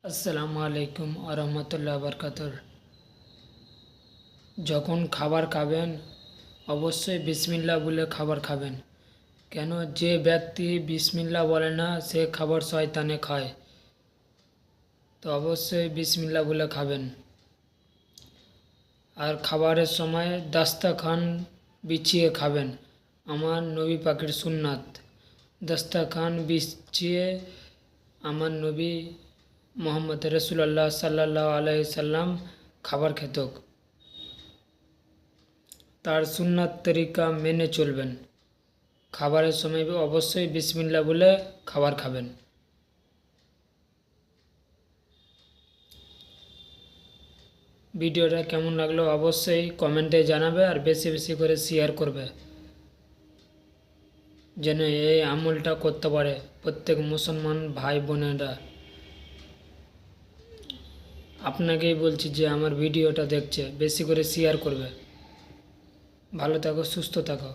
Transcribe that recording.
আসসালামু আলাইকুম আরহামতুল্লাহ বরকাতুর। যখন খাবার খাবেন অবশ্যই বিসমিল্লাহ বলে খাবার খাবেন। কেন, যে ব্যক্তি বিসমিল্লাহ বলে না সে খাবার শয়তানে খায়। তো অবশ্যই বিসমিল্লাহ বলে খাবেন। আর খাবারের সময় দাস্তারখান বিছিয়ে খাবেন, আমার নবী পাকের সুন্নাত। দাস্তারখান বিছিয়ে আমার নবী মোহাম্মদ রসুল্লাহ সাল্লাহ আলাইসাল্লাম খাবার খেত। তার সুন্নাত তরিকা মেনে চলবেন। খাবারের সময় অবশ্যই বিসমিল্লাহ বলে খাবার খাবেন। ভিডিওটা কেমন লাগলো অবশ্যই কমেন্টে জানাবে, আর বেশি বেশি করে শেয়ার করবে, যেন এই আমলটা করতে পারে প্রত্যেক মুসলমান ভাই বোনেরা। আপনাকেই বলছি যে আমার ভিডিওটা দেখছে, বেশি করে শেয়ার করবে। ভালো থাকো, সুস্থ থাকো।